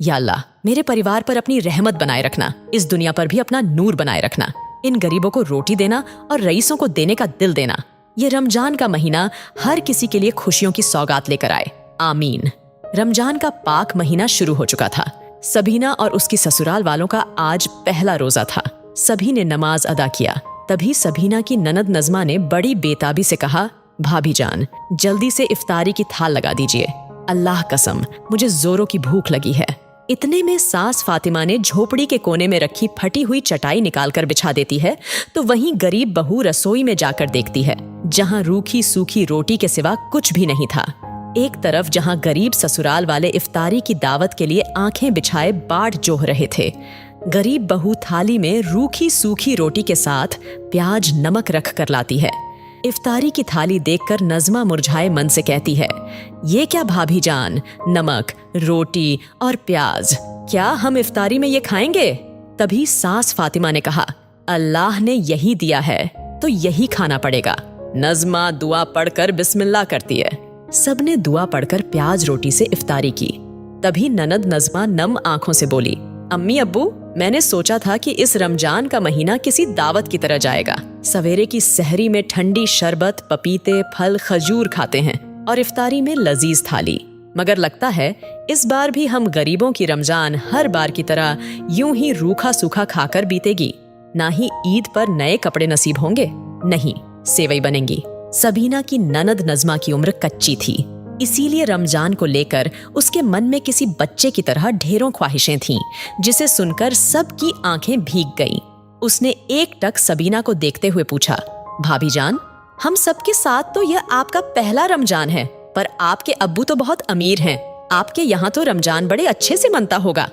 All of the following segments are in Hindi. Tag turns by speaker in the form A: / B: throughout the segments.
A: या अल्लाह, मेरे परिवार पर अपनी रहमत बनाए रखना, इस दुनिया पर भी अपना नूर बनाए रखना, इन गरीबों को रोटी देना और रईसों को देने का दिल देना। ये रमजान का महीना हर किसी के लिए खुशियों की सौगात लेकर आए, आमीन। रमजान का पाक महीना शुरू हो चुका था। सबीना और उसकी ससुराल वालों का आज पहला रोजा था। सभी ने नमाज अदा किया। तभी सबीना की ननद नज़मा ने बड़ी बेताबी से कहा, भाभी जान, जल्दी से इफ्तारी की थाल लगा दीजिए। अल्लाह कसम, मुझे जोरों की भूख लगी है। इतने में सास फातिमा ने झोपड़ी के कोने में रखी फटी हुई चटाई निकालकर बिछा देती है, तो वहीं गरीब बहू रसोई में जाकर देखती है, जहां रूखी सूखी रोटी के सिवा कुछ भी नहीं था। एक तरफ जहां गरीब ससुराल वाले इफ्तारी की दावत के लिए आंखें बिछाए बाट जोह रहे थे, गरीब बहू थाली में रूखी सूखी रोटी के साथ प्याज नमक रख कर लाती है। इफ्तारी की थाली देखकर नज़मा मुरझाए मन से कहती है, ये क्या भाभी जान, नमक, रोटी और प्याज, क्या हम इफ्तारी में ये खाएंगे? तभी सास फातिमा ने कहा, अल्लाह ने यही दिया है तो यही खाना पड़ेगा। नज़मा दुआ पढ़कर बिस्मिल्लाह करती है। सबने दुआ पढ़कर प्याज रोटी से इफ्तारी की। तभी ननद नज़मा नम आंखों से बोली, अम्मी अब्बू, मैंने सोचा था कि इस रमजान का महीना किसी दावत की तरह जाएगा। सवेरे की सहरी में ठंडी शरबत, पपीते, फल, खजूर खाते हैं और इफ्तारी में लजीज थाली। मगर लगता है इस बार भी हम गरीबों की रमजान हर बार की तरह यूं ही रूखा सूखा खाकर बीतेगी। ना ही ईद पर नए कपड़े नसीब होंगे, नहीं सेवई बनेंगी। सबीना की ननद नज़मा की उम्र कच्ची थी, इसीलिए रमजान को लेकर उसके मन में किसी बच्चे की तरह ढेरों ख्वाहिशें थीं, जिसे सुनकर सबकी आंखें भीग गईं। उसने एक टक सबीना को देखते हुए पूछा, भाभी जान, हम सबके साथ तो यह आपका पहला रमजान है, पर आपके अब्बू तो बहुत अमीर हैं, आपके यहाँ तो रमजान बड़े अच्छे से मनता होगा।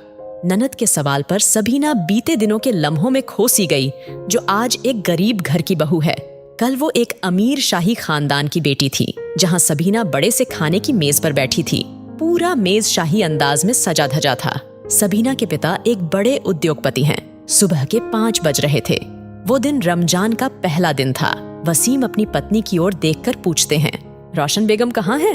A: ननद के सवाल पर सबीना बीते दिनों के लम्हों में खो सी गई, जो आज एक गरीब घर की बहू है। कल वो एक अमीर शाही खानदान की बेटी थी, जहां सबीना बड़े से खाने की मेज पर बैठी थी। पूरा मेज शाही अंदाज में सजा धजा था। सबीना के पिता एक बड़े उद्योगपति हैं। सुबह के 5 बज रहे थे। वो दिन रमजान का पहला दिन था। वसीम अपनी पत्नी की ओर देखकर पूछते हैं, रोशन बेगम कहाँ है?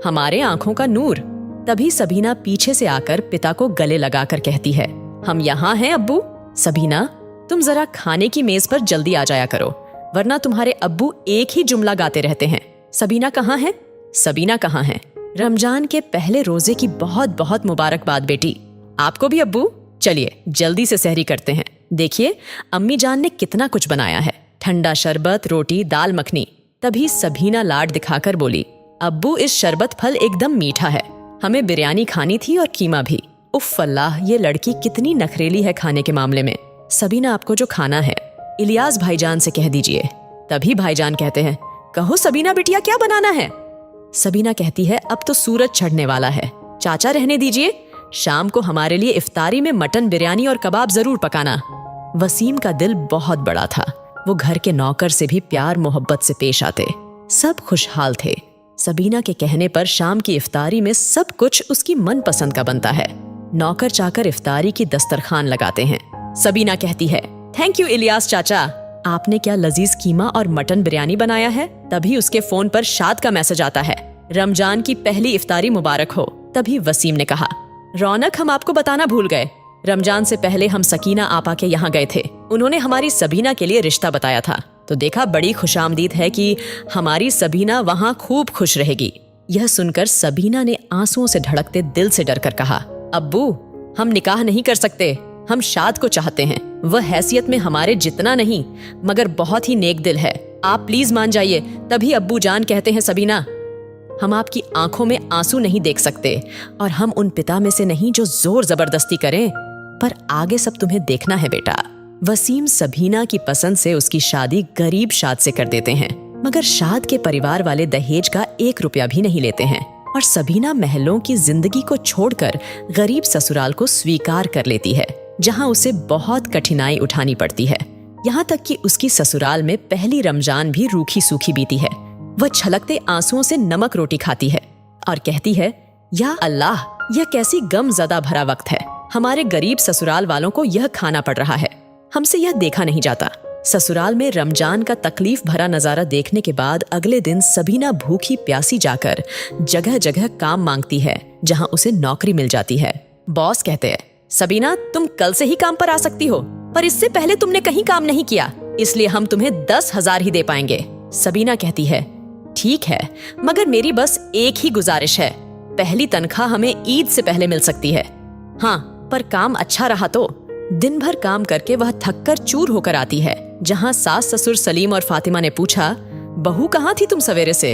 A: हमारे आंखों का नूर। तभी सबीना पीछे से आकर पिता को गले लगाकर कहती है, हम यहाँ हैं अब्बू। सबीना, तुम जरा खाने की मेज पर जल्दी आ जाया करो, वरना तुम्हारे अब्बू एक ही जुमला गाते रहते हैं, सबीना कहाँ है, सबीना कहाँ है। रमजान के पहले रोजे की बहुत बहुत मुबारकबाद बेटी। आपको भी अब्बू। चलिए जल्दी से सहरी करते हैं। देखिए अम्मी जान ने कितना कुछ बनाया है, ठंडा शरबत, रोटी, दाल मखनी। तभी सबीना लाड दिखाकर बोली, अब्बू इस शरबत फल एकदम मीठा है, हमें बिरयानी खानी थी और कीमा भी। उफ अल्लाह, ये लड़की कितनी नखरेली है खाने के मामले में। सबीना, आपको जो खाना है इलियास भाईजान से कह दीजिए। तभी भाईजान कहते हैं, कहो सबीना बिटिया, क्या बनाना है? सबीना कहती है, अब तो सूरज चढ़ने वाला है, चाचा रहने दीजिए, शाम को हमारे लिए इफ्तारी में मटन, बिरयानी और कबाब जरूर पकाना। वसीम का दिल बहुत बड़ा था। वो घर के नौकर से भी प्यार मोहब्बत से पेश आते। सब खुशहाल थे। सबीना के कहने पर शाम की इफ्तारी में सब कुछ उसकी मनपसंद का बनता है। नौकर चाकर इफ्तारी की दस्तरखान लगाते हैं। सबीना कहती है, थैंक यू इलियास चाचा, आपने क्या लजीज कीमा और मटन बिरयानी बनाया है। तभी उसके फोन पर शाद का मैसेज आता है, रमजान की पहली इफ्तारी मुबारक हो। तभी वसीम ने कहा, रौनक, हम आपको बताना भूल गए, रमजान से पहले हम सकीना आपा के यहाँ गए थे। उन्होंने हमारी सबीना के लिए रिश्ता बताया था, तो देखा बड़ी खुशामदीद है कि हमारी सबीना वहाँ खूब खुश रहेगी। यह सुनकर सबीना ने आंसुओं से धड़कते दिल से डरकर कहा, अब्बू, हम निकाह नहीं कर सकते, हम शाद को चाहते हैं। वह हैसियत में हमारे जितना नहीं, मगर बहुत ही नेक दिल है, आप प्लीज मान जाइए। तभी अब्बू जान कहते हैं, सबीना, हम आपकी आंखों में आंसू नहीं देख सकते और हम उन पिता में से नहीं जो जोर जबरदस्ती करें, पर आगे सब तुम्हें देखना है बेटा। वसीम सबीना की पसंद से उसकी शादी गरीब शाद से कर देते हैं, मगर शाद के परिवार वाले दहेज का 1 रुपया भी नहीं लेते हैं और सबीना महलों की जिंदगी को छोड़कर गरीब ससुराल को स्वीकार कर लेती है, जहां उसे बहुत कठिनाई उठानी पड़ती है। यहाँ तक कि उसकी ससुराल में पहली रमजान भी रूखी सूखी बीती है। वह छलकते आंसुओं से नमक रोटी खाती है और कहती है, या अल्लाह, यह कैसी गमज़दा भरा वक्त है, हमारे गरीब ससुराल वालों को यह खाना पड़ रहा है, हमसे यह देखा नहीं जाता। ससुराल में रमजान का तकलीफ भरा नजारा देखने के बाद अगले दिन सबीना भूखी प्यासी जाकर जगह जगह काम मांगती है, जहां उसे नौकरी मिल जाती है। बॉस कहते हैं, सबीना तुम कल से ही काम पर आ सकती हो, पर इससे पहले तुमने कहीं काम नहीं किया, इसलिए हम तुम्हें 10,000 ही दे पाएंगे। सबीना कहती है, ठीक है, मगर मेरी बस एक ही गुजारिश है, पहली तनख्वाह हमें ईद से पहले मिल सकती है। हाँ, पर काम अच्छा रहा तो। दिन भर काम करके वह थककर चूर होकर आती है। जहाँ सास ससुर सलीम और फातिमा ने पूछा, बहू कहाँ थी तुम सवेरे से?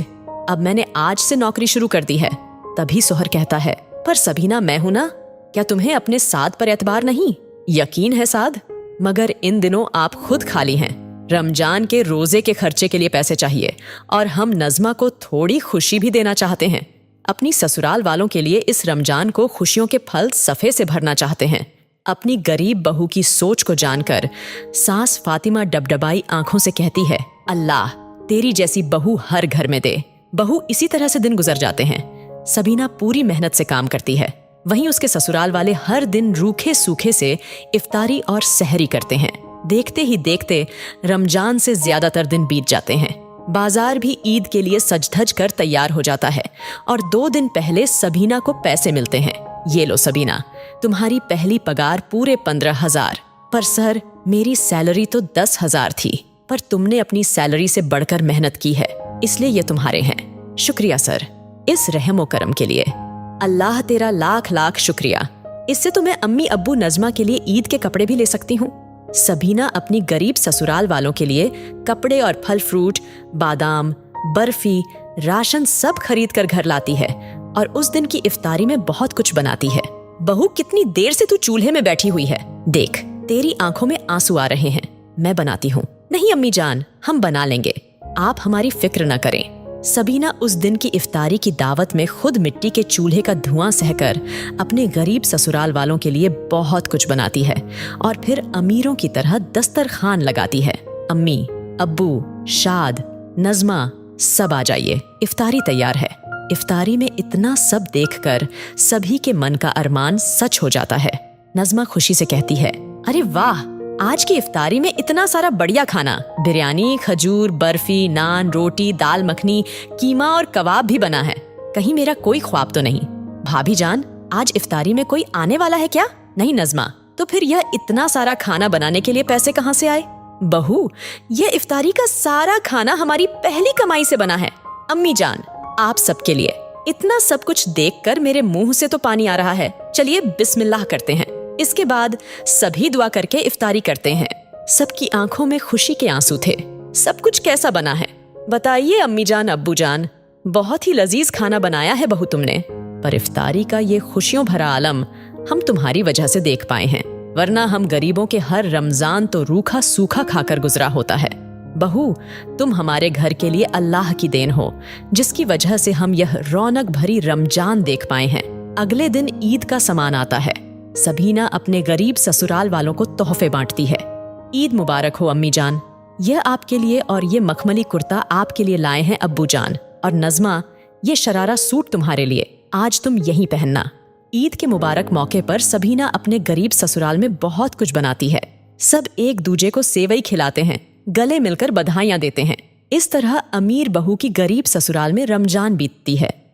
A: अब मैंने आज से नौकरी शुरू कर दी है। तभी सोहर कहता है, पर सबीना मैं हूं ना, क्या तुम्हें अपने साद पर एतबार नहीं? यकीन है साद, मगर इन दिनों आप खुद खाली हैं। रमजान के रोजे के खर्चे के लिए पैसे चाहिए और हम नज़मा को थोड़ी खुशी भी देना चाहते हैं। अपनी ससुराल वालों के लिए इस रमजान को खुशियों के फल सफ़े से भरना चाहते हैं। अपनी गरीब बहू की सोच को जानकर सास फातिमा डबडबाई आंखों से कहती है, अल्लाह तेरी जैसी बहू हर घर में दे। बहू इसी तरह से दिन गुजर जाते हैं। सबीना पूरी मेहनत से काम करती है, वहीं उसके ससुराल वाले हर दिन रूखे सूखे से इफ्तारी और सहरी करते हैं। देखते ही देखते रमजान से ज्यादातर दिन बीत जाते हैं। बाजार भी ईद के लिए सज धज कर तैयार हो जाता है और 2 दिन पहले सबीना को पैसे मिलते हैं। ये लो सबीना, तुम्हारी पहली पगार पूरे 15,000। पर सर, मेरी सैलरी तो 10,000 थी, पर तुमने अपनी सैलरी से बढ़कर मेहनत की है, इसलिए ये तुम्हारे हैं। शुक्रिया सर, इस रहमो करम के लिए। अल्लाह तेरा लाख लाख शुक्रिया। इससे तो मैं अम्मी अब्बू नज़मा के लिए ईद के कपड़े भी ले सकती हूँ। सबीना अपनी गरीब ससुराल वालों के लिए कपड़े और फल फ्रूट, बादाम, बर्फी, राशन सब खरीद कर घर लाती है और उस दिन की इफ्तारी में बहुत कुछ बनाती है। बहू कितनी देर से तू चूल्हे में बैठी हुई है, देख तेरी आंखों में आंसू आ रहे हैं। मैं बनाती हूँ। नहीं अम्मी जान, हम बना लेंगे, आप हमारी फिक्र न करें। सबीना उस दिन की इफ्तारी की दावत में खुद मिट्टी के चूल्हे का धुआं सहकर अपने गरीब ससुराल वालों के लिए बहुत कुछ बनाती है और फिर अमीरों की तरह दस्तरखान लगाती है। अम्मी, अब्बू, शाद, नज़मा सब आ जाइए, इफ्तारी तैयार है। इफ्तारी में इतना सब देखकर सभी के मन का अरमान सच हो जाता है। नज़मा खुशी से कहती है, अरे वाह, आज की इफ्तारी में इतना सारा बढ़िया खाना, बिरयानी, खजूर, बर्फी, नान, रोटी, दाल मखनी, कीमा और कबाब भी बना है। कहीं मेरा कोई ख्वाब तो नहीं? भाभी जान, आज इफ्तारी में कोई आने वाला है क्या? नहीं नज़मा, तो फिर यह इतना सारा खाना बनाने के लिए पैसे कहाँ से आए? बहू, यह इफ्तारी का सारा खाना हमारी पहली कमाई से बना है। अम्मी जान, आप सबके लिए। इतना सब कुछ देखकर मेरे मुंह से तो पानी आ रहा है। चलिए बिस्मिल्लाह करते हैं। इसके बाद सभी दुआ करके इफ्तारी करते हैं। सबकी आंखों में खुशी के आंसू थे। सब कुछ कैसा बना है बताइए अम्मी जान, अब्बू जान? बहुत ही लजीज खाना बनाया है बहू तुमने, पर इफ्तारी का ये खुशियों भरा आलम हम तुम्हारी वजह से देख पाए हैं, वरना हम गरीबों के हर रमजान तो रूखा सूखा खाकर गुजरा होता है। बहू, तुम हमारे घर के लिए अल्लाह की देन हो, जिसकी वजह से हम यह रौनक भरी रमजान देख पाए हैं। अगले दिन ईद का सामान आता है। सबीना अपने गरीब ससुराल वालों को तोहफे बांटती है। ईद मुबारक हो अम्मी जान, यह आपके लिए और ये मखमली कुर्ता आपके लिए लाए हैं अब्बू जान, और नज़मा ये शरारा सूट तुम्हारे लिए, आज तुम यही पहनना। ईद के मुबारक मौके पर सबीना अपने गरीब ससुराल में बहुत कुछ बनाती है। सब एक दूजे को सेवई खिलाते हैं, गले मिलकर बधाइयां देते हैं। इस तरह अमीर बहू की गरीब ससुराल में रमजान बीतती है।